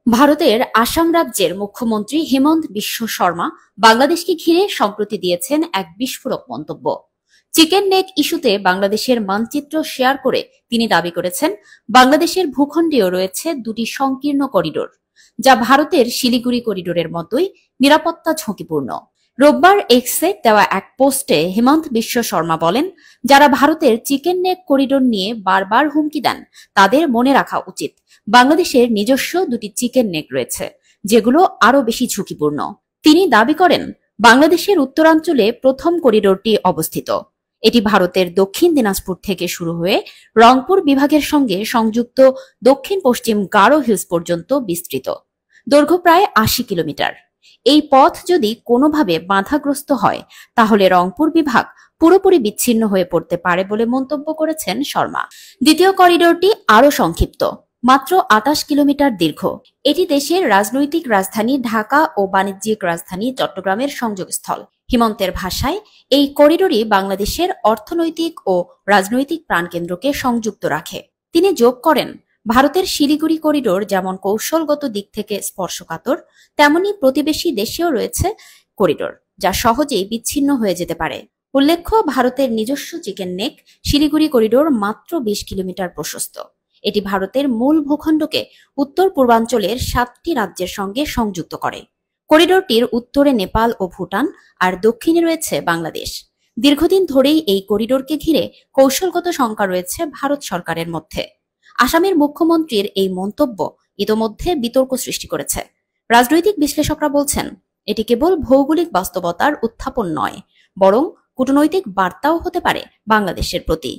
ভারতের আসাম রাজ্যের মুখ্যমন্ত্রী হেমন্ত বিশ্ব শর্মা বাংলাদেশকে ঘিরে সম্প্রতি দিয়েছেন এক বিস্ফোরক মন্তব্য। চিকেন নেক ইস্যুতে বাংলাদেশের মানচিত্র শেয়ার করে তিনি দাবি করেছেন, বাংলাদেশের ভূখণ্ডেও রয়েছে দুটি সংকীর্ণ করিডোর, যা ভারতের শিলিগুড়ি করিডোরের মতোই নিরাপত্তা ঝুঁকিপূর্ণ। রোববার এক্সে দেওয়া এক পোস্টে হেমন্ত বিশ্ব শর্মা বলেন, যারা ভারতের চিকেন নেক করিডোর নিয়ে বারবার হুমকি দেন তাদের মনে রাখা উচিত বাংলাদেশের নিজস্ব দুটি চিকেন নেক রয়েছে, যেগুলো আরো বেশি ঝুঁকিপূর্ণ। তিনি দাবি করেন, বাংলাদেশের উত্তরাঞ্চলে প্রথম করিডোরটি অবস্থিত। এটি ভারতের দক্ষিণ দিনাজপুর থেকে শুরু হয়ে রংপুর বিভাগের সঙ্গে সংযুক্ত দক্ষিণ পশ্চিম গারো হিলস পর্যন্ত বিস্তৃত। দৈর্ঘ্য প্রায় ৮০ কিলোমিটার। এই পথ যদি কোনোভাবে বাধাগ্রস্ত হয়, তাহলে রংপুর বিভাগ পুরোপুরি বিচ্ছিন্ন হয়ে পড়তে পারে বলে মন্তব্য করেছেন শর্মা। দ্বিতীয় করিডোরটি আরও সংক্ষিপ্ত, মাত্র ২৮ কিলোমিটার দীর্ঘ। এটি দেশের রাজনৈতিক রাজধানী ঢাকা ও বাণিজ্যিক রাজধানী চট্টগ্রামের সংযোগস্থল। হিমন্তের ভাষায়, এই করিডোরই বাংলাদেশের অর্থনৈতিক ও রাজনৈতিক প্রাণকেন্দ্রকে সংযুক্ত রাখে। তিনি যোগ করেন, ভারতের শিলিগুড়ি করিডোর যেমন কৌশলগত দিক থেকে স্পর্শকাতর, তেমনি প্রতিবেশী দেশেও রয়েছে করিডোর যা সহজেই বিচ্ছিন্ন হয়ে যেতে পারে। উল্লেখ্য, ভারতের নিজস্ব চিকেন নেক শিলিগুড়ি করিডোর মাত্র ২০ কিলোমিটার প্রশস্ত। এটি ভারতের মূল ভূখণ্ডকে উত্তর পূর্বাঞ্চলের ৭টি রাজ্যের সঙ্গে সংযুক্ত করে। করিডোরটির উত্তরে নেপাল ও ভুটান আর দক্ষিণে রয়েছে বাংলাদেশ। দীর্ঘদিন ধরেই এই করিডোরকে ঘিরে কৌশলগত শঙ্কা রয়েছে ভারত সরকারের মধ্যে। আসামের মুখ্যমন্ত্রীর এই মন্তব্য ইতোমধ্যে বিতর্ক সৃষ্টি করেছে। রাজনৈতিক বিশ্লেষকরা বলছেন, এটি কেবল ভৌগোলিক বাস্তবতার উত্থাপন নয়, বরং কূটনৈতিক বার্তাও হতে পারে বাংলাদেশের প্রতি।